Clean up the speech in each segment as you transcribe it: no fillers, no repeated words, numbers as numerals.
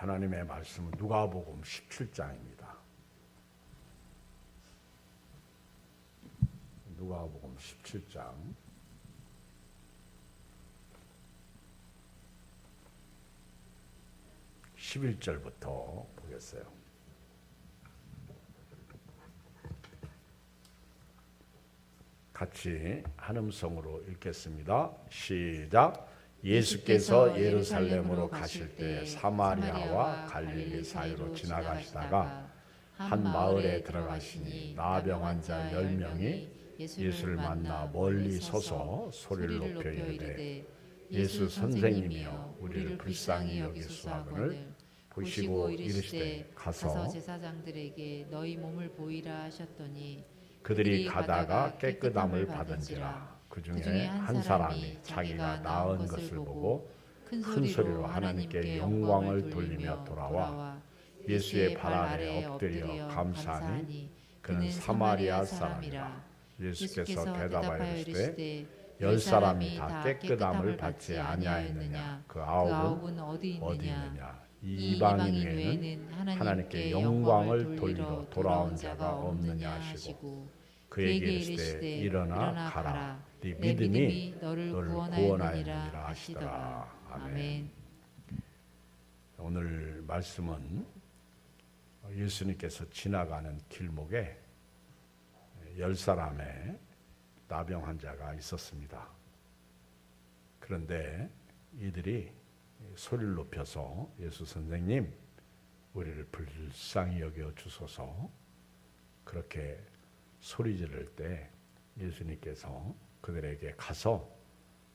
하나님의 말씀은 누가복음 17장입니다. 누가복음 17장 11절부터 보겠어요. 같이 한음성으로 읽겠습니다. 시작. 예수께서 예루살렘으로 가실 때 사마리아와 갈릴리 사이로 지나가시다가 한 마을에 들어가시니 나병 환자 10명이 예수를 만나 멀리 서서 소리를 높여 이르되 예수 선생님이여 우리를 불쌍히 여기소하거늘 보시고 이르시되 가서 제사장들에게 너희 몸을 보이라 하셨더니 그들이 가다가 깨끗함을 받은지라. 그 중에 한 사람이 자기가 나은 것을 보고 큰 소리로 하나님께 영광을 돌리며 돌아와 예수의 발 아래 엎드려 감사하니 그는 사마리아 사람이라. 예수께서 대답하여 이르시되 10사람이 다 깨끗함을 받지 아니하였느냐? 그 아홉은 어디 있느냐? 이 이방인 외에는 하나님께 영광을 돌리러 돌아온 자가 없느냐 하시고 그에게 이르시되 일어나 가라. 네 믿음이 너를 구원하였느니라 하시더라. 아멘. 오늘 말씀은 예수님께서 지나가는 길목에 10사람의 나병 환자가 있었습니다. 그런데 이들이 소리를 높여서 예수 선생님 우리를 불쌍히 여겨 주소서 그렇게 소리 지를 때 예수님께서 그들에게 가서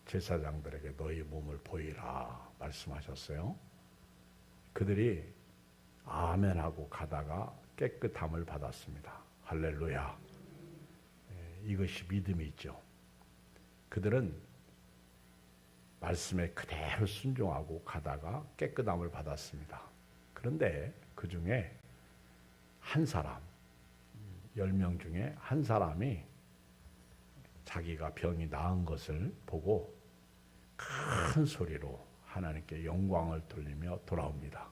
제사장들에게 너희 몸을 보이라 말씀하셨어요. 그들이 아멘하고 가다가 깨끗함을 받았습니다. 할렐루야. 이것이 믿음이죠. 그들은 말씀에 그대로 순종하고 가다가 깨끗함을 받았습니다. 그런데 그 중에 한 사람 10명 중에 한 사람이 자기가 병이 나은 것을 보고 큰 소리로 하나님께 영광을 돌리며 돌아옵니다.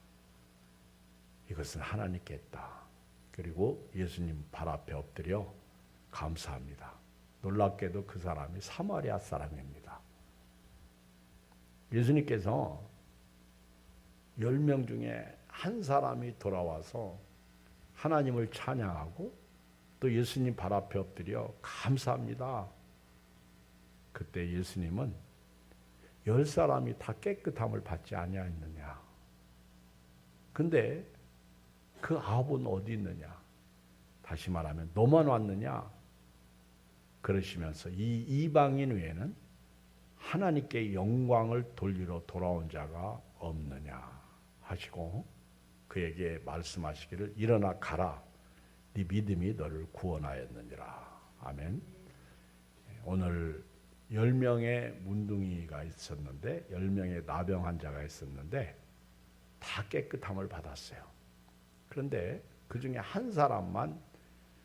이것은 하나님께 했다. 그리고 예수님 발 앞에 엎드려 감사합니다. 놀랍게도 그 사람이 사마리아 사람입니다. 예수님께서 10명 중에 한 사람이 돌아와서 하나님을 찬양하고 또 예수님 발 앞에 엎드려 감사합니다. 그때 예수님은 10사람이 다 깨끗함을 받지 아니하였느냐. 근데 그 아홉은 어디 있느냐. 다시 말하면 너만 왔느냐. 그러시면서 이 이방인 외에는 하나님께 영광을 돌리러 돌아온 자가 없느냐 하시고 그에게 말씀하시기를 일어나 가라. 네 믿음이 너를 구원하였느니라. 아멘. 오늘 10명의 문둥이가 있었는데 10명의 나병 환자가 있었는데 다 깨끗함을 받았어요. 그런데 그 중에 한 사람만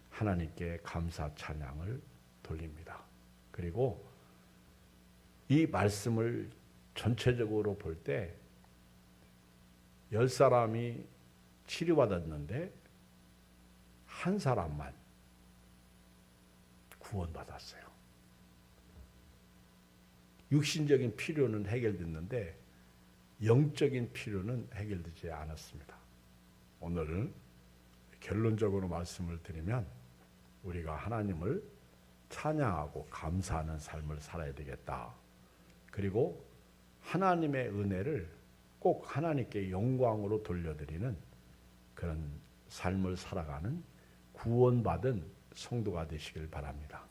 하나님께 감사 찬양을 돌립니다. 그리고 이 말씀을 전체적으로 볼 때 10사람이 치료받았는데 한 사람만 구원받았어요. 육신적인 필요는 해결됐는데 영적인 필요는 해결되지 않았습니다. 오늘 결론적으로 말씀을 드리면 우리가 하나님을 찬양하고 감사하는 삶을 살아야 되겠다. 그리고 하나님의 은혜를 꼭 하나님께 영광으로 돌려드리는 그런 삶을 살아가는 구원받은 성도가 되시길 바랍니다.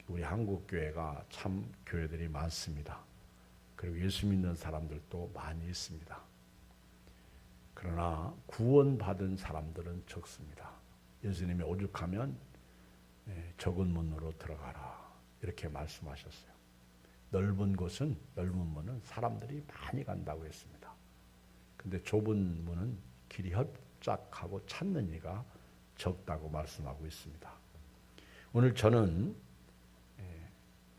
우리 한국교회가 참 교회들이 많습니다. 그리고 예수 믿는 사람들도 많이 있습니다. 그러나 구원받은 사람들은 적습니다. 예수님이 오죽하면 적은 문으로 들어가라 이렇게 말씀하셨어요. 넓은 곳은 넓은 문은 사람들이 많이 간다고 했습니다. 근데 좁은 문은 길이 협착하고 찾는 이가 적다고 말씀하고 있습니다. 오늘 저는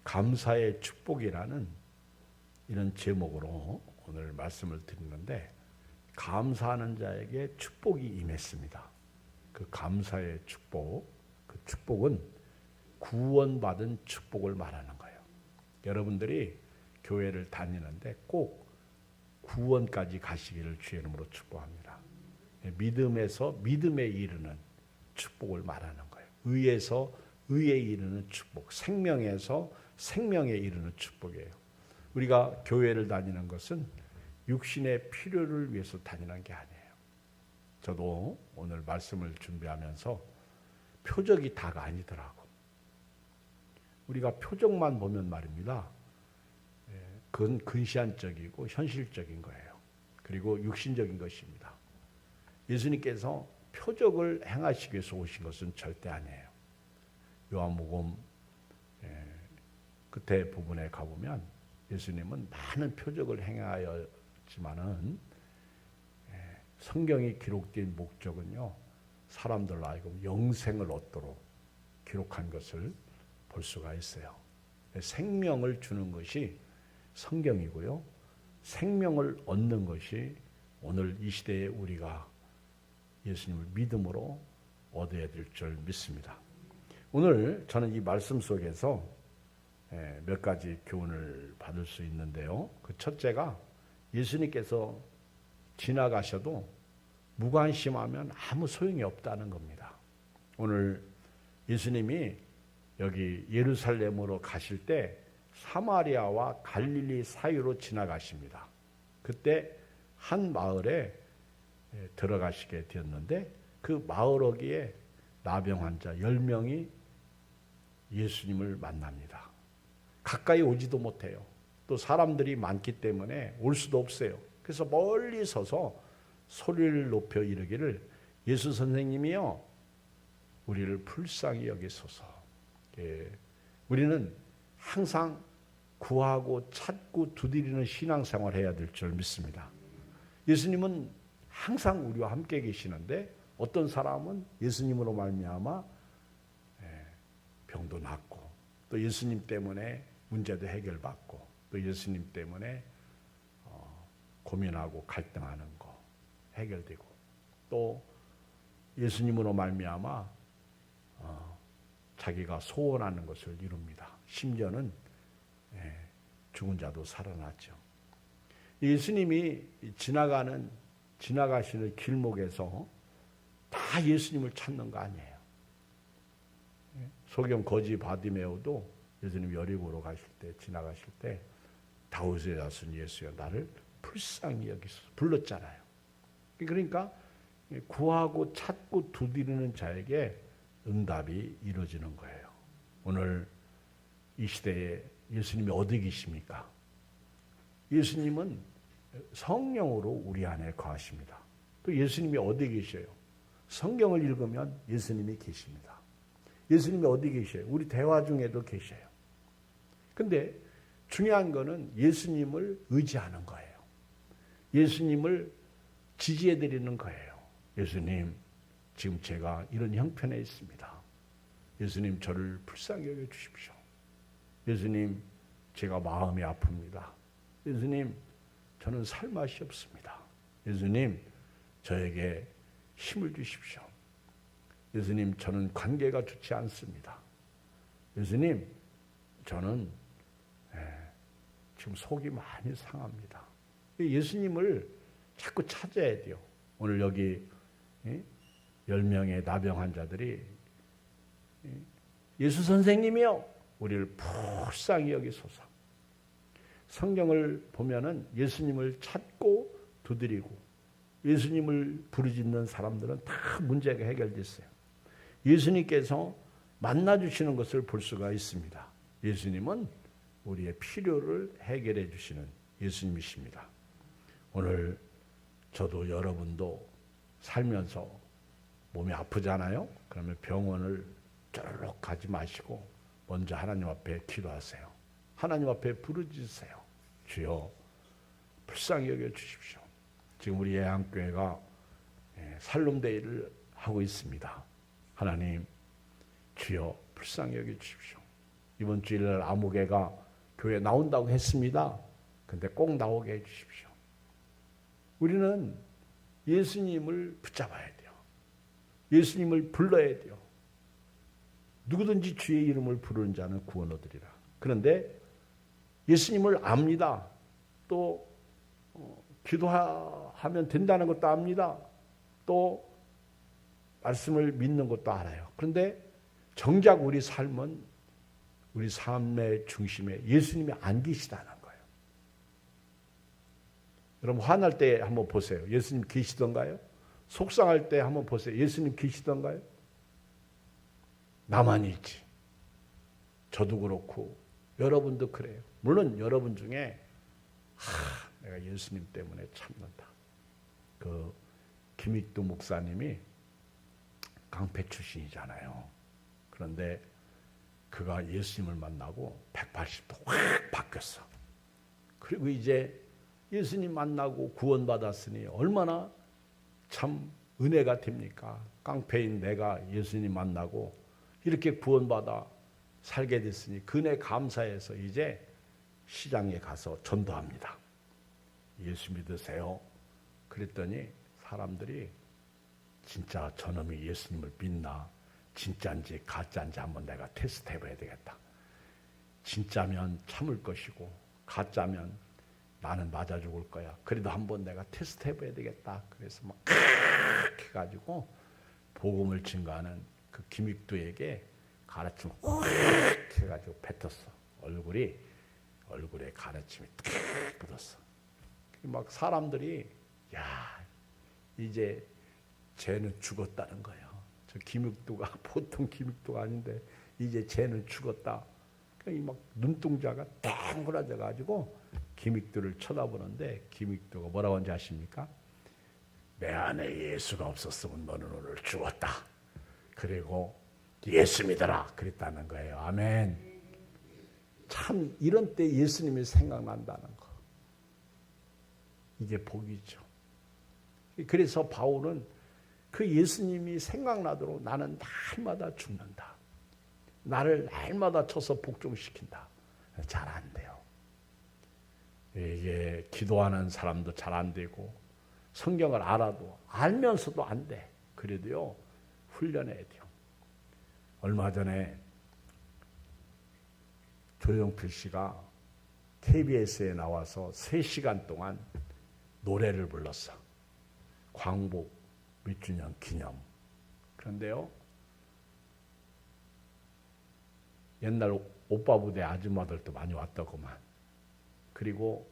감사의 축복이라는 이런 제목으로 오늘 말씀을 드리는데 감사하는 자에게 축복이 임했습니다. 그 감사의 축복, 그 축복은 구원받은 축복을 말하는 거예요. 여러분들이 교회를 다니는데 꼭 구원까지 가시기를 주의 이름으로 축복합니다. 믿음에서 믿음에 이르는 축복을 말하는 거예요. 의에서 의에 이르는 축복, 생명에서 생명에 이르는 축복이에요. 우리가 교회를 다니는 것은 육신의 필요를 위해서 다니는 게 아니에요. 저도 오늘 말씀을 준비하면서 표적이 다가 아니더라고. 우리가 표적만 보면 말입니다. 그건 근시안적이고 현실적인 거예요. 그리고 육신적인 것입니다. 예수님께서 표적을 행하시기 위해서 오신 것은 절대 아니에요. 요한복음 끝에 부분에 가보면 예수님은 많은 표적을 행하였지만은 성경이 기록된 목적은요, 사람들로 하여금 영생을 얻도록 기록한 것을 볼 수가 있어요. 생명을 주는 것이 성경이고요, 생명을 얻는 것이 오늘 이 시대에 우리가 예수님을 믿음으로 얻어야 될 줄 믿습니다. 오늘 저는 이 말씀 속에서 몇 가지 교훈을 받을 수 있는데요. 그 첫째가 예수님께서 지나가셔도 무관심하면 아무 소용이 없다는 겁니다. 오늘 예수님이 여기 예루살렘으로 가실 때 사마리아와 갈릴리 사이로 지나가십니다. 그때 한 마을에 들어가시게 되었는데 그 마을 어귀에 나병 환자 10명이 예수님을 만납니다. 가까이 오지도 못해요. 또 사람들이 많기 때문에 올 수도 없어요. 그래서 멀리 서서 소리를 높여 이르기를, 예수 선생님이여 우리를 불쌍히 여기소서. 우리는 항상 구하고 찾고 두드리는 신앙생활을 해야 될 줄 믿습니다. 예수님은 항상 우리와 함께 계시는데 어떤 사람은 예수님으로 말미암아 병도 낫고, 또 예수님 때문에 문제도 해결받고, 또 예수님 때문에 고민하고 갈등하는 거 해결되고, 또 예수님으로 말미암아 자기가 소원하는 것을 이룹니다. 심지어는 죽은 자도 살아났죠. 예수님이 지나가시는 길목에서 다 예수님을 찾는 거 아니에요. 소경 거지 바디메오도 예수님 여리고로 가실 때, 지나가실 때 다윗의 자손 예수여 나를 불쌍히 여기소서 불렀잖아요. 그러니까 구하고 찾고 두드리는 자에게 응답이 이루어지는 거예요. 오늘 이 시대에 예수님이 어디 계십니까? 예수님은 성령으로 우리 안에 거하십니다. 또 예수님이 어디 계셔요? 성경을 읽으면 예수님이 계십니다. 예수님이 어디 계셔요? 우리 대화 중에도 계셔요. 근데 중요한 거는 예수님을 의지하는 거예요. 예수님을 지지해 드리는 거예요. 예수님, 지금 제가 이런 형편에 있습니다. 예수님, 저를 불쌍히 여겨 주십시오. 예수님, 제가 마음이 아픕니다. 예수님, 저는 살 맛이 없습니다. 예수님, 저에게 힘을 주십시오. 예수님, 저는 관계가 좋지 않습니다. 예수님, 저는 지금 속이 많이 상합니다. 예수님을 자꾸 찾아야 돼요. 오늘 여기 10명의 나병 환자들이 예수 선생님이요 우리를 불쌍히 여기소서. 성경을 보면은 예수님을 찾고 두드리고 예수님을 부르짖는 사람들은 다 문제가 해결됐어요. 예수님께서 만나주시는 것을 볼 수가 있습니다. 예수님은 우리의 필요를 해결해 주시는 예수님이십니다. 오늘 저도 여러분도 살면서 몸이 아프잖아요. 그러면 병원을 쩌르륵 가지 마시고 먼저 하나님 앞에 기도하세요. 하나님 앞에 부르짖으세요. 주여 불쌍히 여겨 주십시오. 지금 우리 예양교회가 살롬데이를 하고 있습니다. 하나님 주여 불쌍히 여겨 주십시오. 이번 주일날 아무개가 교회 나온다고 했습니다. 근데 꼭 나오게 해 주십시오. 우리는 예수님을 붙잡아야 돼요. 예수님을 불러야 돼요. 누구든지 주의 이름을 부르는 자는 구원 얻으리라. 그런데 예수님을 압니다. 또 기도하면 된다는 것도 압니다. 또 말씀을 믿는 것도 알아요. 그런데 정작 우리 삶은 우리 삶의 중심에 예수님이 안 계시다는 거예요. 여러분 화날 때 한번 보세요. 예수님 계시던가요? 속상할 때 한번 보세요. 예수님 계시던가요? 나만 있지. 저도 그렇고 여러분도 그래요. 물론 여러분 중에 내가 예수님 때문에 참는다. 그 김익두 목사님이 강패 출신이잖아요. 그런데 그가 예수님을 만나고 180도 확 바뀌었어. 그리고 이제 예수님 만나고 구원받았으니 얼마나 참 은혜가 됩니까? 깡패인 내가 예수님 만나고 이렇게 구원받아 살게 됐으니 그 은혜 감사해서 이제 시장에 가서 전도합니다. 예수 믿으세요. 그랬더니 사람들이 진짜 저놈이 예수님을 믿나 진짜인지 가짜인지 한번 내가 테스트 해봐야 되겠다. 진짜면 참을 것이고 가짜면 나는 맞아 죽을 거야. 그래도 한번 내가 테스트 해봐야 되겠다. 그래서 막 해가지고 복음을 증거하는 그 김익두에게 가르침을 해가지고 뱉었어. 얼굴에 가르침이 탁 묻었어. 막 사람들이 야 이제 쟤는 죽었다는 거예요. 저 김익두가 보통 김익두가 아닌데 이제 쟤는 죽었다. 막 눈동자가 땡그라져 가지고 김익두를 쳐다보는데 김익두가 뭐라고 하는지 아십니까? 내 안에 예수가 없었으면 너는 오늘 죽었다. 그리고 예수 믿어라 그랬다는 거예요. 아멘. 참 이런 때 예수님이 생각난다는 거. 이게 복이죠. 그래서 바울은 그 예수님이 생각나도록 나는 날마다 죽는다. 나를 날마다 쳐서 복종시킨다. 잘 안 돼요. 이게 기도하는 사람도 잘 안 되고 성경을 알아도 알면서도 안 돼. 그래도요 훈련해야 돼요. 얼마 전에 조영필 씨가 KBS에 나와서 3시간 동안 노래를 불렀어. 광복 몇 주년 기념. 그런데요 옛날 오빠 부대 아줌마들도 많이 왔더구만. 그리고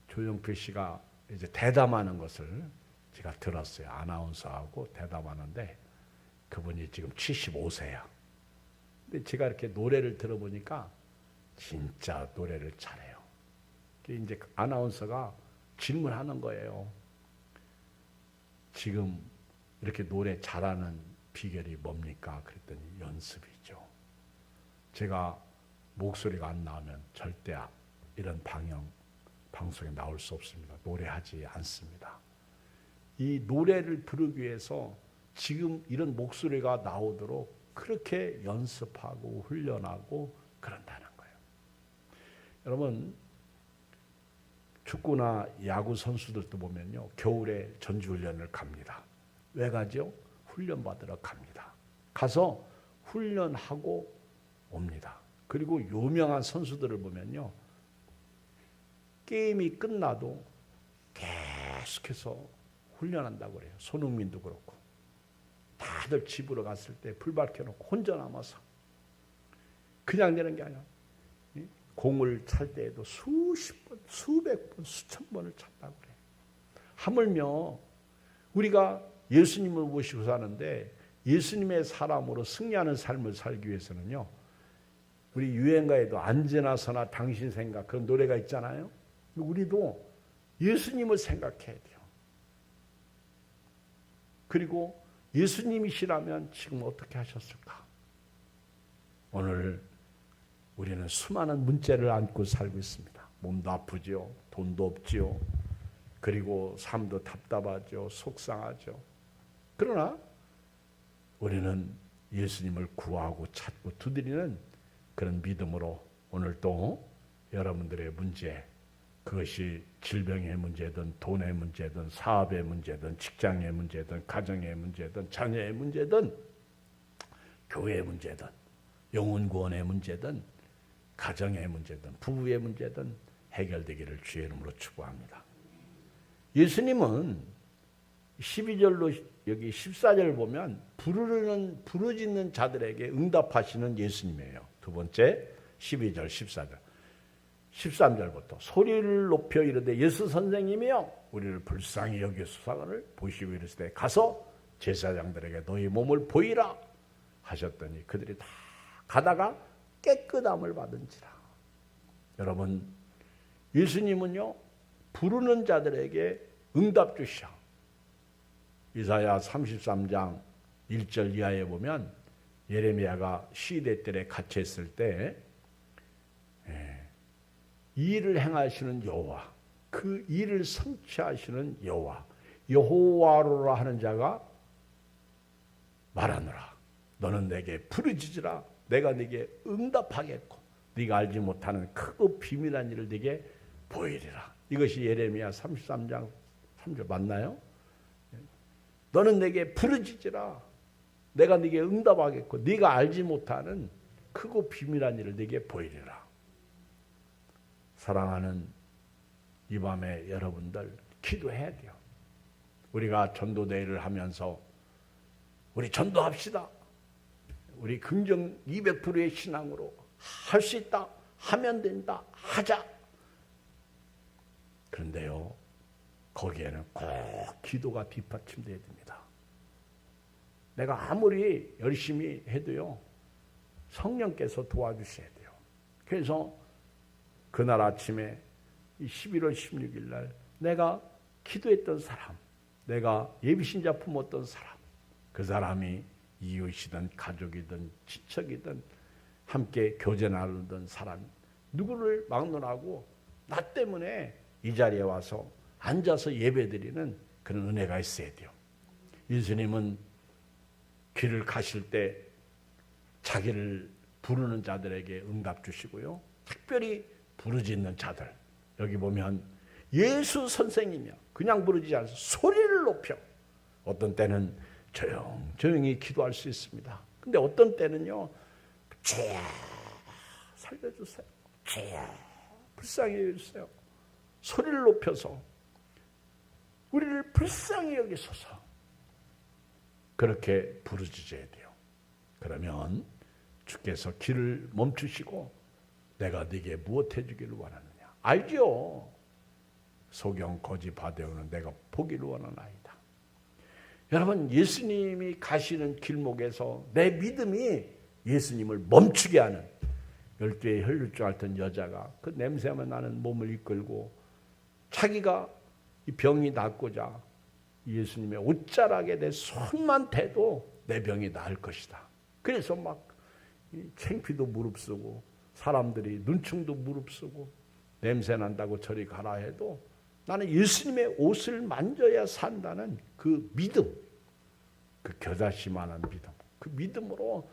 조영필 씨가 이제 대담하는 것을 제가 들었어요. 아나운서하고 대담하는데 그분이 지금 75세야. 근데 제가 이렇게 노래를 들어보니까 진짜 노래를 잘해요. 이제 아나운서가 질문하는 거예요. 지금 이렇게 노래 잘하는 비결이 뭡니까? 그랬더니 연습이죠. 제가 목소리가 안 나오면 절대 이런 방송에 나올 수 없습니다. 노래하지 않습니다. 이 노래를 부르기 위해서 지금 이런 목소리가 나오도록 그렇게 연습하고 훈련하고 그런다는 거예요. 여러분 축구나 야구 선수들도 보면요. 겨울에 전지훈련을 갑니다. 왜 가죠? 훈련받으러 갑니다. 가서 훈련하고 옵니다. 그리고 유명한 선수들을 보면요. 게임이 끝나도 계속해서 훈련한다고 그래요. 손흥민도 그렇고. 다들 집으로 갔을 때 불 밝혀놓고 혼자 남아서 그냥 되는 게 아니야. 공을 찰 때에도 수십 번, 수백 번, 수천 번을 찼다고 그래요. 하물며 우리가 예수님을 모시고 사는데 예수님의 사람으로 승리하는 삶을 살기 위해서는요. 우리 유행가에도 언제나 서나 당신 생각 그런 노래가 있잖아요. 우리도 예수님을 생각해야 돼요. 그리고 예수님이시라면 지금 어떻게 하셨을까? 오늘 우리는 수많은 문제를 안고 살고 있습니다. 몸도 아프죠. 돈도 없죠. 그리고 삶도 답답하죠. 속상하죠. 그러나 우리는 예수님을 구하고 찾고 두드리는 그런 믿음으로 오늘 또 여러분들의 문제 그것이 질병의 문제든 돈의 문제든 사업의 문제든 직장의 문제든 가정의 문제든 자녀의 문제든 교회의 문제든 영혼 구원의 문제든 가정의 문제든 부부의 문제든 해결되기를 주의 이름으로 축복합니다. 예수님은 12절로 여기 14절 보면 부르짖는 자들에게 응답하시는 예수님이에요. 두 번째 12절 14절 13절부터 소리를 높여 이르되 예수 선생님이여 우리를 불쌍히 여기소서를 보시고 이르시되 가서 제사장들에게 너희 몸을 보이라 하셨더니 그들이 다 가다가 깨끗함을 받은지라. 여러분 예수님은요 부르는 자들에게 응답 주셔. 이사야 33장 1절 이하에 보면 예레미야가 시대들에 갇혔을 때 이 일을 행하시는 여호와, 그 일을 성취하시는 여호와, 여호와로라 하는 자가 말하노라. 너는 내게 부르짖으라. 내가 네게 응답하겠고 네가 알지 못하는 크고 비밀한 일을 네게 보이리라. 이것이 예레미야 33장 3절 맞나요? 너는 내게 부르짖으라. 내가 네게 응답하겠고 네가 알지 못하는 크고 비밀한 일을 네게 보이리라. 사랑하는 이 밤에 여러분들 기도해야 돼요. 우리가 전도대회를 하면서 우리 전도합시다. 우리 긍정 200%의 신앙으로 할 수 있다. 하면 된다. 하자. 그런데요. 거기에는 꼭 기도가 뒷받침돼야 됩니다. 내가 아무리 열심히 해도요. 성령께서 도와주셔야 돼요. 그래서 그날 아침에 11월 16일 날 내가 기도했던 사람, 내가 예비신자 품었던 사람, 그 사람이 이웃이든 가족이든 친척이든 함께 교제 나누던 사람 누구를 막론하고 나 때문에 이 자리에 와서 앉아서 예배드리는 그런 은혜가 있어야 돼요. 예수님은 길을 가실 때 자기를 부르는 자들에게 응답 주시고요. 특별히 부르짖는 자들 여기 보면 예수 선생님이야. 그냥 부르지 않아서 소리를 높여. 어떤 때는 조용히 기도할 수 있습니다. 근데 어떤 때는요. 주야 살려주세요. 주야 불쌍히 여기주세요. 소리를 높여서 우리를 불쌍히 여기소서. 그렇게 부르짖어야 돼요. 그러면 주께서 길을 멈추시고 내가 네게 무엇 해주기를 원하느냐. 알죠. 소경 거지 바되오는 내가 보기를 원하나이다. 여러분 예수님이 가시는 길목에서 내 믿음이 예수님을 멈추게 하는 12의 혈류증 앓던 여자가 그 냄새만 나는 몸을 이끌고 자기가 이 병이 낫고자 예수님의 옷자락에 내 손만 대도 내 병이 나을 것이다. 그래서 막 창피도 무릅쓰고 사람들이 눈충도 무릅쓰고 냄새 난다고 저리 가라 해도 나는 예수님의 옷을 만져야 산다는 그 믿음, 그 겨자씨만한 믿음, 그 믿음으로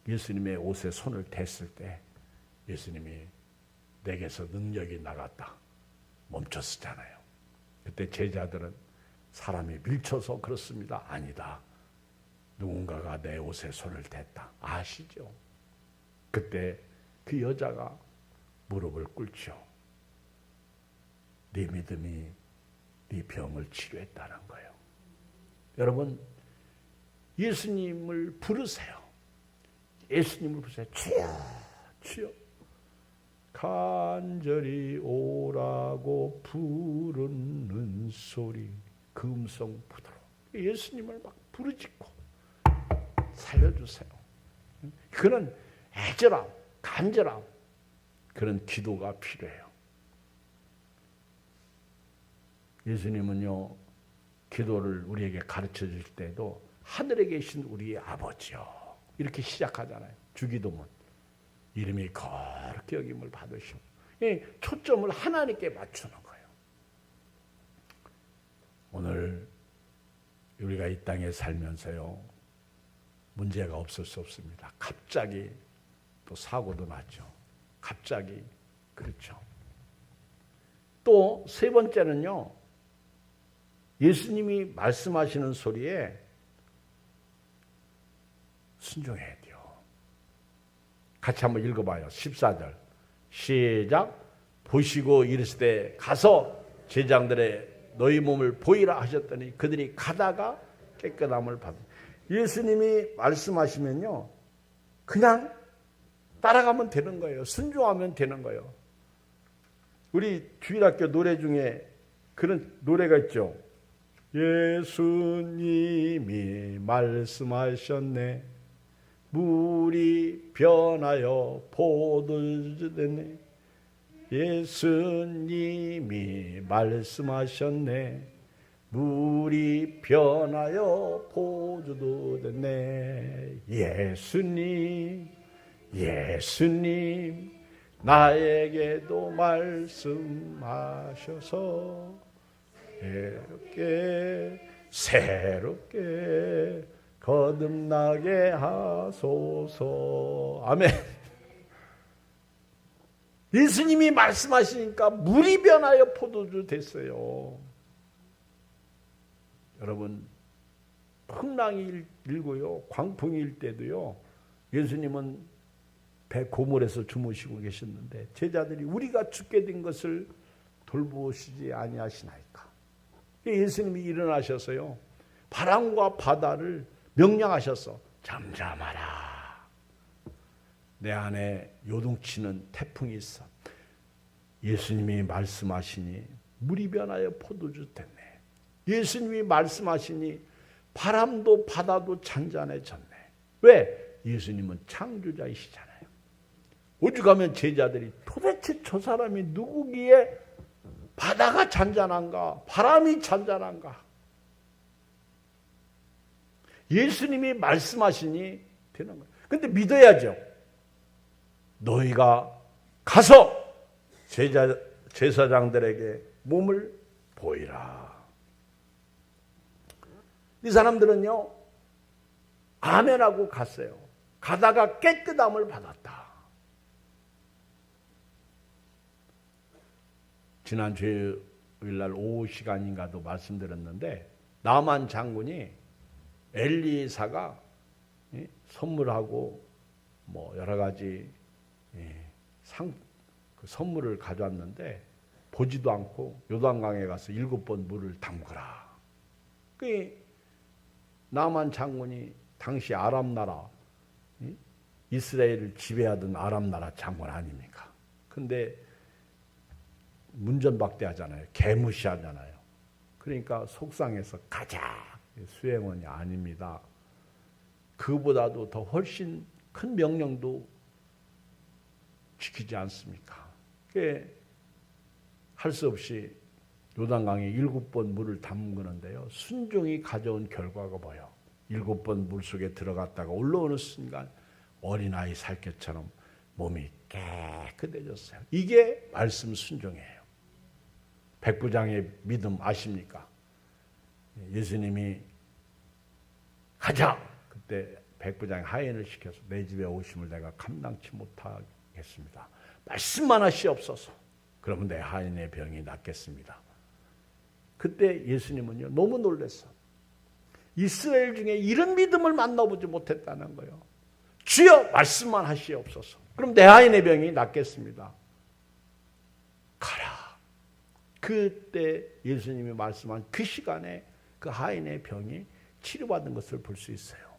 예수님의 옷에 손을 댔을 때 예수님이 내게서 능력이 나갔다. 멈췄었잖아요. 그때 제자들은 사람이 밀쳐서 그렇습니다. 아니다. 누군가가 내 옷에 손을 댔다. 아시죠? 그때 그 여자가 무릎을 꿇죠. 네 믿음이 네 병을 치료했다는 거예요. 여러분 예수님을 부르세요. 예수님을 부르세요. 주여 주여 간절히 오라고 부르는 소리 그 음성 부드러워. 예수님을 막 부르짖고 살려주세요. 그런 애절함 간절함 그런 기도가 필요해요. 예수님은요 기도를 우리에게 가르쳐 주실 때도 하늘에 계신 우리 아버지요 이렇게 시작하잖아요. 주기도문 이름이 거룩히 여김을 받으시고 초점을 하나님께 맞추는 거예요. 오늘 우리가 이 땅에 살면서요 문제가 없을 수 없습니다. 갑자기 또 사고도 났죠. 갑자기 그렇죠. 또 세 번째는요, 예수님이 말씀하시는 소리에 순종해야 돼요. 같이 한번 읽어봐요. 14절 시작. 보시고 이르시되 가서 제장들의 너희 몸을 보이라 하셨더니 그들이 가다가 깨끗함을 받은. 예수님이 말씀하시면요, 그냥 따라가면 되는 거예요. 순종하면 되는 거예요. 우리 주일학교 노래 중에 그런 노래가 있죠. 예수님이 말씀하셨네, 물이 변하여 포도주 됐네. 예수님이 말씀하셨네, 물이 변하여 포도주 됐네. 예수님 나에게도 말씀하셔서 새롭게 거듭나게 하소서. 아멘. 예수님이 말씀하시니까 물이 변하여 포도주 됐어요. 여러분, 풍랑이 일고요, 광풍이 일 때도요, 예수님은 배 고물에서 주무시고 계셨는데 제자들이 우리가 죽게 된 것을 돌보시지 아니하시나이까. 예수님이 일어나셔서요, 바람과 바다를 명령하셔서 잠잠하라. 내 안에 요동치는 태풍이 있어. 예수님이 말씀하시니 물이 변하여 포도주 됐네. 예수님이 말씀하시니 바람도 바다도 잔잔해졌네. 왜? 예수님은 창조자이시잖아요. 오죽하면 제자들이 도대체 저 사람이 누구기에 바다가 잔잔한가, 바람이 잔잔한가. 예수님이 말씀하시니 되는 거예요. 근데 믿어야죠. 너희가 가서 제사장들에게 몸을 보이라. 이 사람들은요, 아멘하고 갔어요. 가다가 깨끗함을 받았다. 지난 주일날 오후 시간인가도 말씀드렸는데, 나만 장군이 엘리사가 선물하고 뭐 여러 가지 그 선물을 가져왔는데 보지도 않고 요단강에 가서 7번 물을 담그라. 그 나만 장군이 당시 아람 나라, 이스라엘을 지배하던 아람 나라 장군 아닙니까? 근데 문전박대하잖아요. 개무시하잖아요. 그러니까 속상해서 가자. 수행원이 아닙니다. 그보다도 더 훨씬 큰 명령도 지키지 않습니까? 할 수 없이 요단강에 7번 물을 담그는데요, 순종이 가져온 결과가 뭐예요? 7번 물속에 들어갔다가 올라오는 순간 어린아이 살결처럼 몸이 깨끗해졌어요. 이게 말씀 순종이에요. 백부장의 믿음 아십니까? 예수님이 가자! 그때 백부장이 하인을 시켜서 내 집에 오심을 내가 감당치 못하겠습니다. 말씀만 하시옵소서. 그러면 내 하인의 병이 낫겠습니다. 그때 예수님은요, 너무 놀랐어. 이스라엘 중에 이런 믿음을 만나보지 못했다는 거예요. 주여 말씀만 하시옵소서. 그럼 내 하인의 병이 낫겠습니다. 가라. 그때 예수님이 말씀한 그 시간에 그 하인의 병이 치료받은 것을 볼 수 있어요.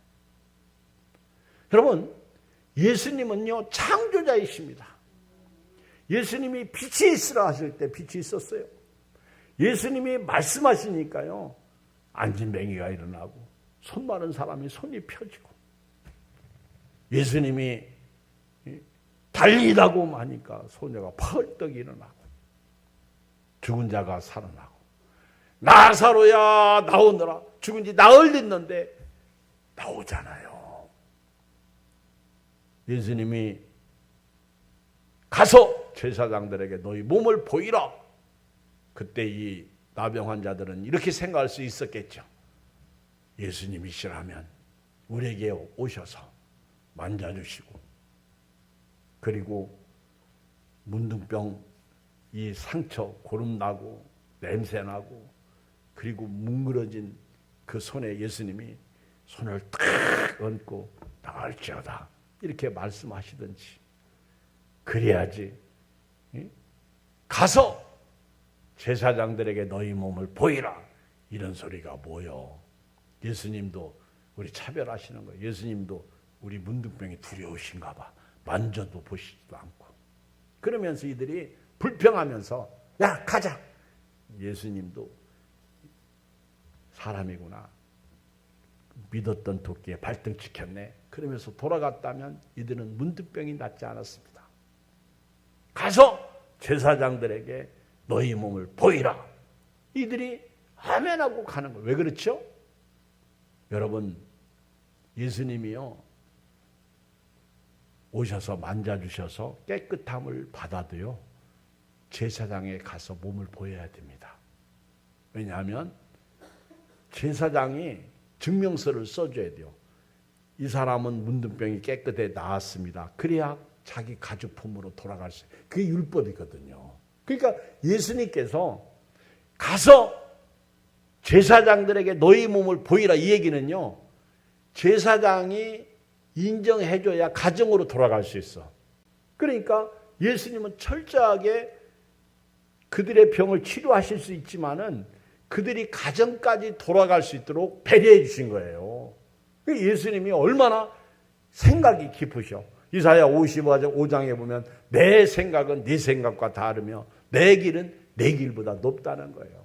여러분, 예수님은요, 창조자이십니다. 예수님이 빛이 있으라 하실 때 빛이 있었어요. 예수님이 말씀하시니까요, 앉은 뱅이가 일어나고 손 마른 사람이 손이 펴지고, 예수님이 달리라고 하니까 소녀가 펄떡 일어나고, 죽은 자가 살아나고, 나사로야 나오너라. 죽은 지 나흘 됐는데 나오잖아요. 예수님이 가서 제사장들에게 너희 몸을 보이라. 그때 이 나병 환자들은 이렇게 생각할 수 있었겠죠. 예수님이시라면 우리에게 오셔서 만져주시고, 그리고 문둥병 이 상처 고름나고 냄새나고 그리고 뭉그러진 그 손에 예수님이 손을 탁 얹고 나을지어다 이렇게 말씀하시든지 그래야지 가서 제사장들에게 너희 몸을 보이라 이런 소리가 뭐요. 예수님도 우리 차별하시는 거예요. 예수님도 우리 문둥병이 두려우신가 봐. 만져도 보시지도 않고. 그러면서 이들이 불평하면서 야 가자. 예수님도 사람이구나. 믿었던 도끼에 발등 찍혔네. 그러면서 돌아갔다면 이들은 문둥병이 낫지 않았습니다. 가서 제사장들에게 너희 몸을 보이라. 이들이 아멘하고 가는 거예요. 왜 그렇죠? 여러분 예수님이요 오셔서 만져주셔서 깨끗함을 받아도요 제사장에 가서 몸을 보여야 됩니다. 왜냐하면 제사장이 증명서를 써줘야 돼요. 이 사람은 문둥병이 깨끗해 나았습니다. 그래야 자기 가죽품으로 돌아갈 수 있어요. 그게 율법이거든요. 그러니까 예수님께서 가서 제사장들에게 너희 몸을 보이라 이 얘기는요. 제사장이 인정해줘야 가정으로 돌아갈 수 있어. 그러니까 예수님은 철저하게 그들의 병을 치료하실 수 있지만은 그들이 가정까지 돌아갈 수 있도록 배려해 주신 거예요. 예수님이 얼마나 생각이 깊으셔. 이사야 55장에 보면 내 생각은 네 생각과 다르며 내 길은 내 길보다 높다는 거예요.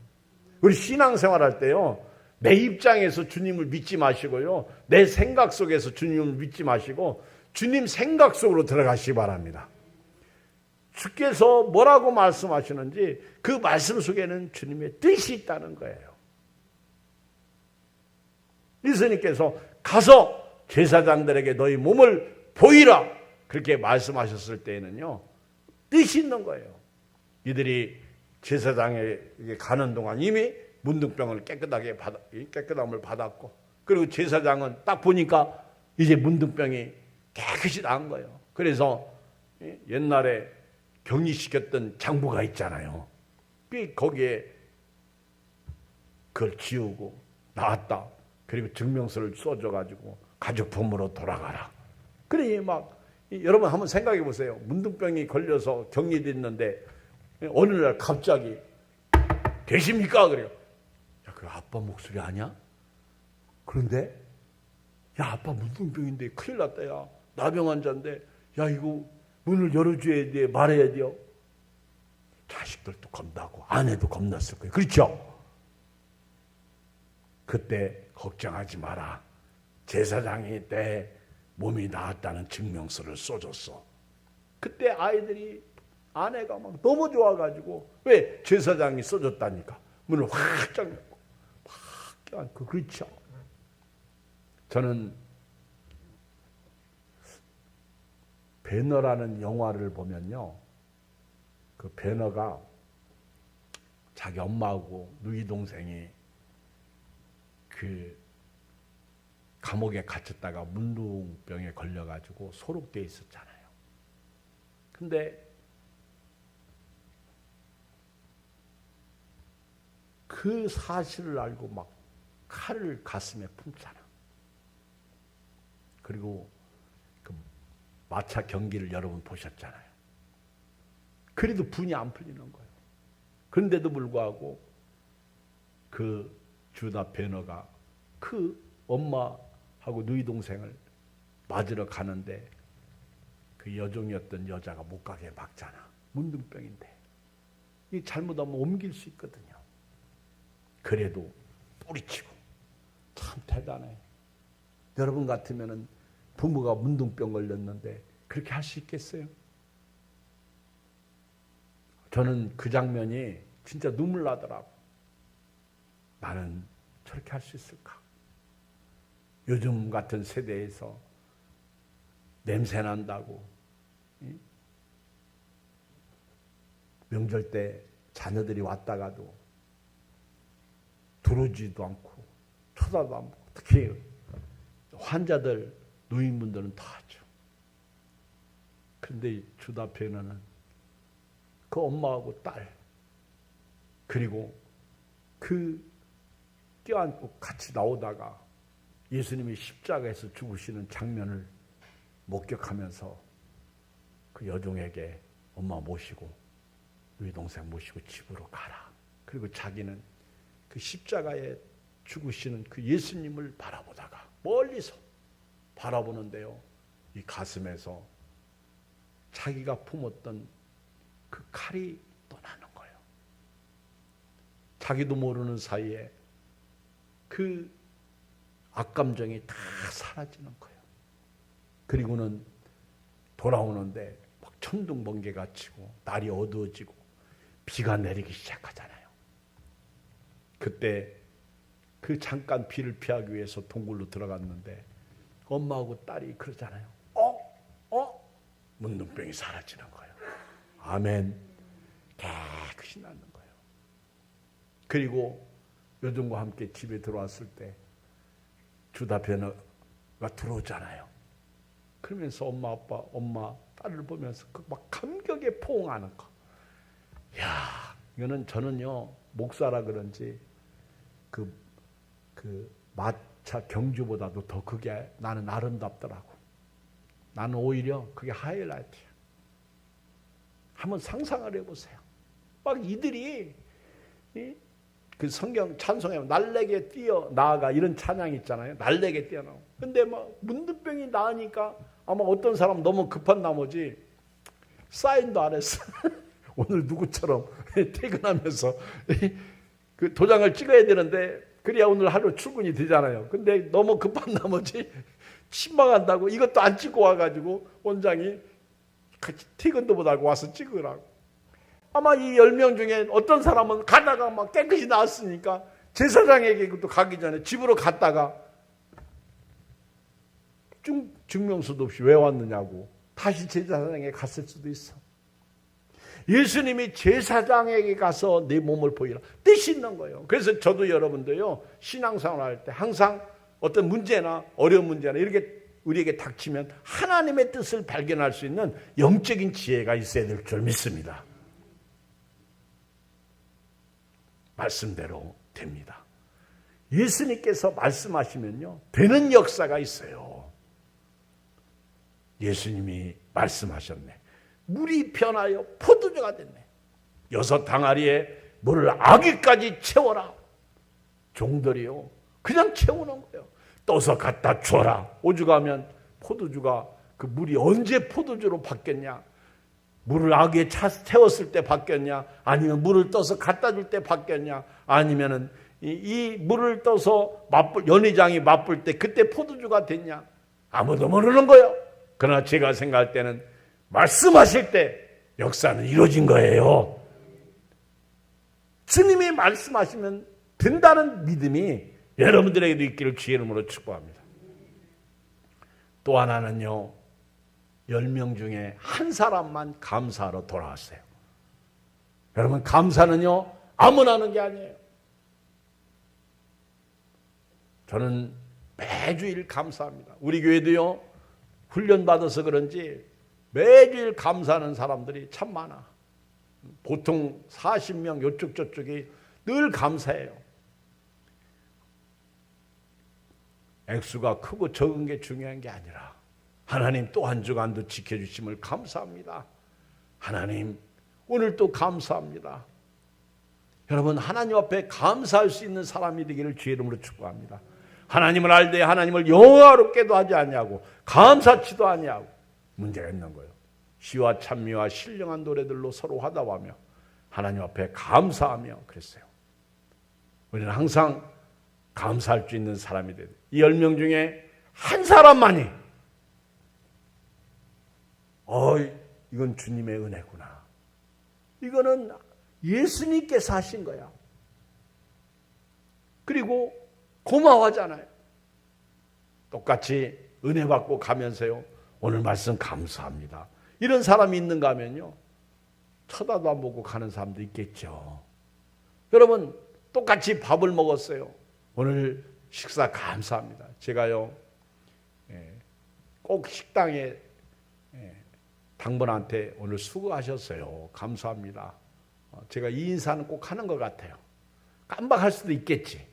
우리 신앙생활할 때요. 내 입장에서 주님을 믿지 마시고요. 내 생각 속에서 주님을 믿지 마시고 주님 생각 속으로 들어가시기 바랍니다. 주께서 뭐라고 말씀하시는지 그 말씀 속에는 주님의 뜻이 있다는 거예요. 예수님께서 가서 제사장들에게 너희 몸을 보이라 그렇게 말씀하셨을 때에는요. 뜻이 있는 거예요. 이들이 제사장에 가는 동안 이미 문둥병을 깨끗함을 받았고 그리고 제사장은 딱 보니까 이제 문둥병이 깨끗이 나은 거예요. 그래서 옛날에 격리시켰던 장부가 있잖아요. 거기에 그걸 지우고 나왔다. 그리고 증명서를 써줘가지고 가족품으로 돌아가라. 그러니 막 여러분 한번 생각해 보세요. 문둥병이 걸려서 격리됐는데 어느 날 갑자기 되십니까? 그래요. 야, 그 아빠 목소리 아니야? 그런데 야 아빠 문둥병인데 큰일 났다. 야 나병 환자인데 야 이거 문을 열어줘야 돼. 말해야 돼요. 자식들도 겁나고 아내도 겁났을 거예요. 그렇죠? 그때 걱정하지 마라. 제사장이 내 몸이 나았다는 증명서를 써줬어. 그때 아이들이 아내가 막 너무 좋아가지고 왜 제사장이 써줬다니까 문을 확 열고 확 껴안고 그렇죠. 저는 배너라는 영화를 보면요, 그 배너가 자기 엄마하고 누이 동생이 그 감옥에 갇혔다가 문둥병에 걸려가지고 소록돼 있었잖아요. 근데 그 사실을 알고 막 칼을 가슴에 품잖아. 그리고 그 마차 경기를 여러분 보셨잖아요. 그래도 분이 안 풀리는 거예요. 그런데도 불구하고 그 주다 베너가 그 엄마하고 누이 동생을 맞으러 가는데 그 여종이었던 여자가 못 가게 막잖아. 문둥병인데. 이 잘못하면 옮길 수 있거든요. 그래도 뿌리치고 참 대단해. 여러분 같으면은 부모가 문둥병 걸렸는데 그렇게 할 수 있겠어요? 저는 그 장면이 진짜 눈물 나더라고. 나는 저렇게 할 수 있을까? 요즘 같은 세대에서 냄새 난다고 명절 때 자녀들이 왔다가도 들어오지도 않고 쳐다도 안 보고 특히 환자들 노인분들은 다 하죠. 그런데 주다 베너는 그 엄마하고 딸, 그리고 그 껴안고 같이 나오다가 예수님이 십자가에서 죽으시는 장면을 목격하면서 그 여종에게 엄마 모시고 너희 동생 모시고 집으로 가라. 그리고 자기는 그 십자가에 죽으시는 그 예수님을 바라보다가 멀리서 바라보는데요, 이 가슴에서 자기가 품었던 그 칼이 떠나는 거예요. 자기도 모르는 사이에 그 악감정이 다 사라지는 거예요. 그리고는 돌아오는데 막 천둥번개가 치고 날이 어두워지고 비가 내리기 시작하잖아요. 그때 그 잠깐 비를 피하기 위해서 동굴로 들어갔는데 엄마하고 딸이 그러잖아요. 문둥병이 사라지는 거예요. 아멘. 깨끗이 낫는 거예요. 그리고 여종과 함께 집에 들어왔을 때 주다 변호가 들어오잖아요. 그러면서 엄마, 딸을 보면서 그 막 감격에 포옹하는 거. 야, 이거는 저는요, 목사라 그런지 그 마차 경주보다도 더 그게 나는 아름답더라고. 나는 오히려 그게 하이라이트야. 한번 상상을 해보세요. 막 이들이 그 성경 찬송에 날래게 뛰어 나아가 이런 찬양이 있잖아요. 날래게 뛰어나오고. 근데 막 문둥병이 나으니까 아마 어떤 사람 너무 급한 나머지 사인도 안 했어. 오늘 누구처럼 퇴근하면서 그 도장을 찍어야 되는데 그래야 오늘 하루 출근이 되잖아요. 근데 너무 급한 나머지 신방한다고 이것도 안 찍고 와가지고 원장이 같이 퇴근도 못하고 와서 찍으라고. 아마 이 10명 중에 어떤 사람은 가다가 막 깨끗이 나왔으니까 제사장에게도 가기 전에 집으로 갔다가 증명서도 없이 왜 왔느냐고 다시 제사장에게 갔을 수도 있어. 예수님이 제사장에게 가서 내 몸을 보이라 뜻이 있는 거예요. 그래서 저도 여러분도요, 신앙생활 할 때 항상 어떤 문제나 어려운 문제나 이렇게 우리에게 닥치면 하나님의 뜻을 발견할 수 있는 영적인 지혜가 있어야 될 줄 믿습니다. 말씀대로 됩니다. 예수님께서 말씀하시면요, 되는 역사가 있어요. 예수님이 말씀하셨네. 물이 변하여 포도주가 됐네. 6 항아리에 물을 아기까지 채워라. 종들이요, 그냥 채우는 거예요. 떠서 갖다 줘라. 오죽하면 포도주가 그 물이 언제 포도주로 바뀌었냐? 물을 아기에 채웠을 때 바뀌었냐? 아니면 물을 떠서 갖다 줄 때 바뀌었냐? 아니면은 이 물을 떠서 연회장이 맛볼 때 그때 포도주가 됐냐? 아무도 모르는 거예요. 그러나 제가 생각할 때는 말씀하실 때 역사는 이루어진 거예요. 주님이 말씀하시면 된다는 믿음이 여러분들에게도 있기를 주의 이름으로 축복합니다. 또 하나는요, 10명 중에 한 사람만 감사하러 돌아왔어요. 여러분, 감사는요, 아무나 하는 게 아니에요. 저는 매주일 감사합니다. 우리 교회도요, 훈련받아서 그런지 매주일 감사하는 사람들이 참 많아. 보통 40명 요쪽 저쪽이 늘 감사해요. 액수가 크고 적은 게 중요한 게 아니라 하나님 또 한 주간도 지켜주심을 감사합니다. 하나님 오늘 또 감사합니다. 여러분, 하나님 앞에 감사할 수 있는 사람이 되기를 주의 이름으로 축복합니다. 하나님을 알되 하나님을 영화롭게도 하지 아니하고 감사치도 아니하고 문제가 있는 거예요. 시와 찬미와 신령한 노래들로 서로 화답하며 하나님 앞에 감사하며 그랬어요. 우리는 항상 감사할 수 있는 사람이 돼야 돼요. 이 10명 중에 한 사람만이 이건 주님의 은혜구나. 이거는 예수님께서 하신 거야. 그리고 고마워하잖아요. 똑같이 은혜 받고 가면서요, 오늘 말씀 감사합니다. 이런 사람이 있는가 하면요, 쳐다도 안 보고 가는 사람도 있겠죠. 여러분, 똑같이 밥을 먹었어요. 오늘 식사 감사합니다. 제가요, 꼭 식당에 당번한테 오늘 수고하셨어요. 감사합니다. 제가 이 인사는 꼭 하는 것 같아요. 깜빡할 수도 있겠지.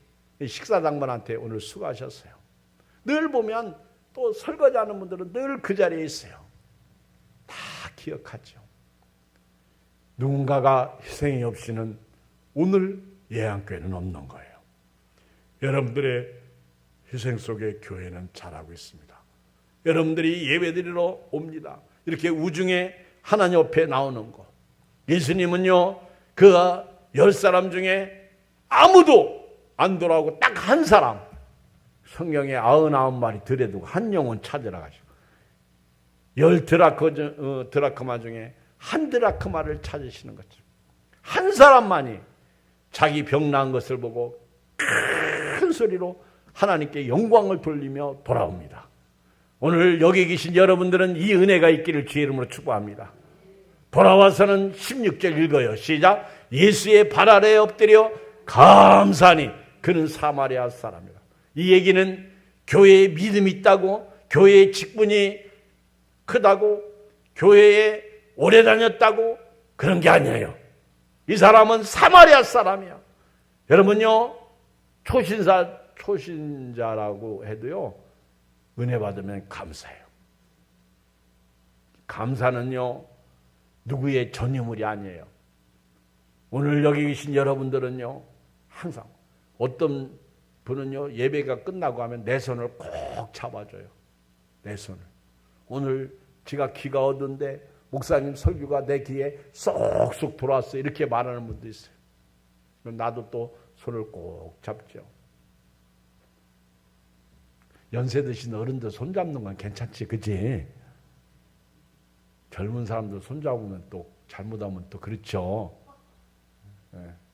식사 당번한테 오늘 수고하셨어요. 늘 보면 또 설거지하는 분들은 늘 그 자리에 있어요. 다 기억하죠. 누군가가 희생이 없이는 오늘 예안교회는 없는 거예요. 여러분들의 희생 속에 교회는 자라고 있습니다. 여러분들이 예배드리러 옵니다. 이렇게 우중에 하나님 옆에 나오는 거. 예수님은요, 그 10사람 중에 아무도 안 돌아오고 딱 한 사람, 성경에 99마리 들여두고 한 영혼 찾으라 가지고 10 드라크마 중에 한 드라크마를 찾으시는 거죠. 한 사람만이 자기 병 나은 것을 보고 큰 소리로 하나님께 영광을 돌리며 돌아옵니다. 오늘 여기 계신 여러분들은 이 은혜가 있기를 주의 이름으로 축복합니다. 돌아와서는 16절 읽어요. 시작. 예수의 발 아래에 엎드려 감사하니 그는 사마리아 사람이라. 이 얘기는 교회에 믿음이 있다고, 교회의 직분이 크다고, 교회에 오래 다녔다고 그런 게 아니에요. 이 사람은 사마리아 사람이야. 여러분요, 초신자라고 해도요, 은혜 받으면 감사해요. 감사는요, 누구의 전유물이 아니에요. 오늘 여기 계신 여러분들은요, 항상 어떤 분은요, 예배가 끝나고 하면 내 손을 꼭 잡아줘요. 내 손을. 오늘 제가 귀가 어두운데 목사님 설교가 내 귀에 쏙쏙 돌아왔어요. 이렇게 말하는 분도 있어요. 그럼 나도 또 손을 꼭 잡죠. 연세 드신 어른들 손 잡는 건 괜찮지, 그치? 젊은 사람들 손 잡으면 또 잘못하면 또 그렇죠.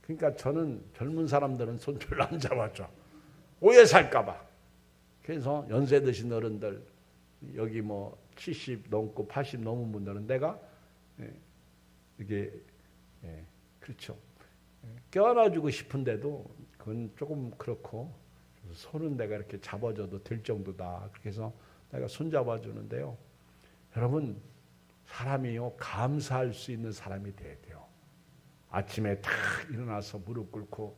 그러니까 저는 젊은 사람들은 손 별로 안 잡아줘. 오해 살까봐. 그래서 연세 드신 어른들, 여기 뭐 70 넘고 80 넘은 분들은 내가 이게 그렇죠. 껴안아주고 싶은데도 그건 조금 그렇고, 손은 내가 이렇게 잡아줘도 될 정도다. 그렇게 해서 내가 손 잡아주는데요. 여러분, 사람이요, 감사할 수 있는 사람이 돼야 돼요. 아침에 탁 일어나서 무릎 꿇고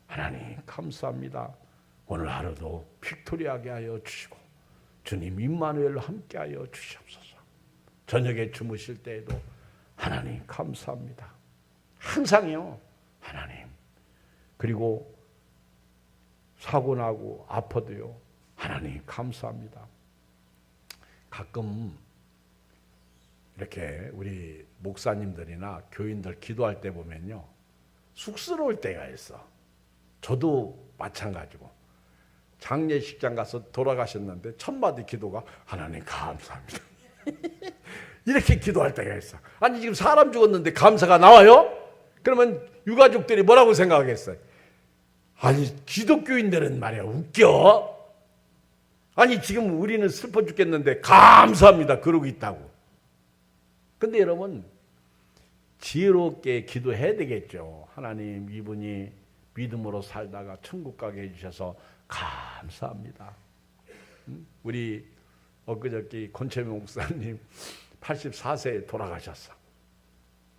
하나님 감사합니다. 오늘 하루도 빅토리하게 하여 주시고 주님 임마누엘로 함께하여 주시옵소서. 저녁에 주무실 때에도 하나님 감사합니다. 항상요, 하나님. 그리고 사고 나고 아파도요, 하나님 감사합니다. 가끔 이렇게 우리 목사님들이나 교인들 기도할 때 보면요, 쑥스러울 때가 있어. 저도 마찬가지고. 장례식장 가서 돌아가셨는데 첫 마디 기도가 하나님 감사합니다. 이렇게 기도할 때가 있어. 아니 지금 사람 죽었는데 감사가 나와요? 그러면 유가족들이 뭐라고 생각하겠어요? 아니 기독교인들은 말이야 웃겨. 아니 지금 우리는 슬퍼 죽겠는데 감사합니다 그러고 있다고. 근데 여러분 지혜롭게 기도해야 되겠죠. 하나님 이분이 믿음으로 살다가 천국 가게 해주셔서 감사합니다. 우리 엊그저께 권채명 목사님 84세에 돌아가셨어.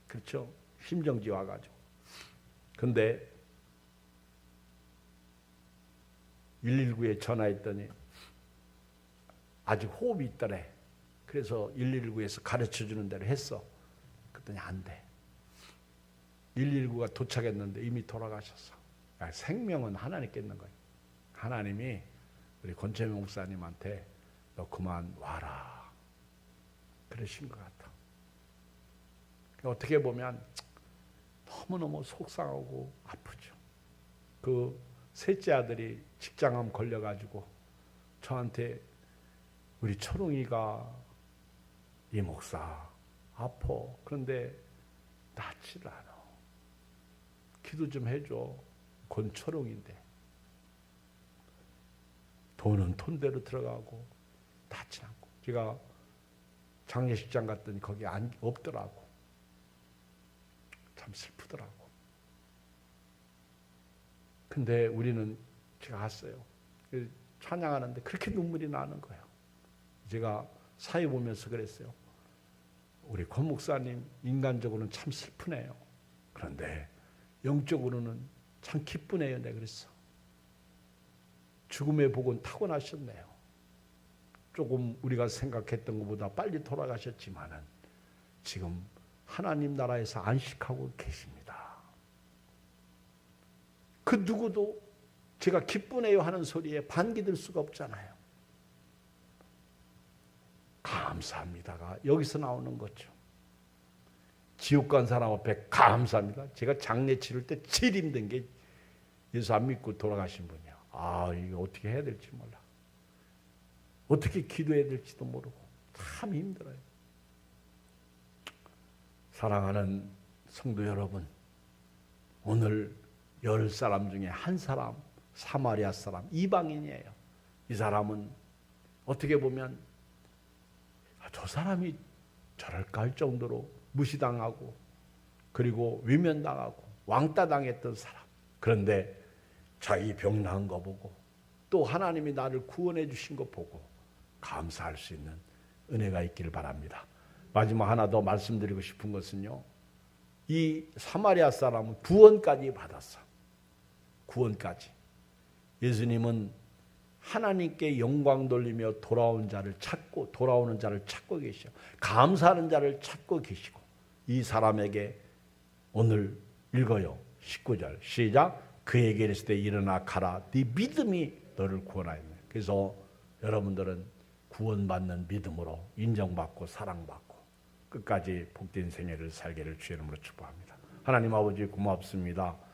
그렇죠? 심정지 와가지고. 근데 119에 전화했더니 아직 호흡이 있더래. 그래서 119에서 가르쳐주는 대로 했어. 그랬더니 안 돼. 119가 도착했는데 이미 돌아가셨어. 생명은 하나님께 있는 거예요. 하나님이 우리 권채명 목사님한테 너 그만 와라 그러신 것 같아. 어떻게 보면 너무너무 속상하고 아프죠. 그 셋째 아들이 직장암 걸려가지고 저한테 우리 초롱이가 이 목사 아파. 그런데 낫질 않아. 기도 좀 해줘. 권초롱인데. 돈은 돈대로 들어가고 닿지 않고. 제가 장례식장 갔더니 거기 없더라고. 참 슬프더라고. 근데 우리는 제가 갔어요. 찬양하는데 그렇게 눈물이 나는 거예요. 제가 사회 보면서 그랬어요. 우리 권 목사님 인간적으로는 참 슬프네요. 그런데 영적으로는 참 기쁘네요. 내가 그랬어. 죽음의 복은 타고나셨네요. 조금 우리가 생각했던 것보다 빨리 돌아가셨지만은 지금 하나님 나라에서 안식하고 계십니다. 그 누구도 제가 기쁘네요 하는 소리에 반기들 수가 없잖아요. 감사합니다가 여기서 나오는 거죠. 지옥 간 사람 앞에 감사합니다. 제가 장례 치를 때 제일 힘든 게 예수 안 믿고 돌아가신 분이야. 아, 이거 어떻게 해야 될지 몰라. 어떻게 기도해야 될지도 모르고 참 힘들어요. 사랑하는 성도 여러분, 오늘 10사람 중에 한 사람, 사마리아 사람, 이방인이에요. 이 사람은 어떻게 보면 저 사람이 저럴까 할 정도로 무시당하고 그리고 외면당하고 왕따당했던 사람. 그런데 자기 병 나은 거 보고 또 하나님이 나를 구원해 주신 거 보고 감사할 수 있는 은혜가 있기를 바랍니다. 마지막 하나 더 말씀드리고 싶은 것은요. 이 사마리아 사람은 구원까지 받았어. 구원까지. 예수님은 하나님께 영광 돌리며 돌아오는 자를 찾고 계시오. 감사하는 자를 찾고 계시고 이 사람에게 오늘 읽어요. 19절 시작. 그에게 이르시되 때 일어나 가라. 네 믿음이 너를 구원하였네. 그래서 여러분들은 구원받는 믿음으로 인정받고 사랑받고 끝까지 복된 생애를 살기를 주의 이름으로 축복합니다. 하나님 아버지 고맙습니다.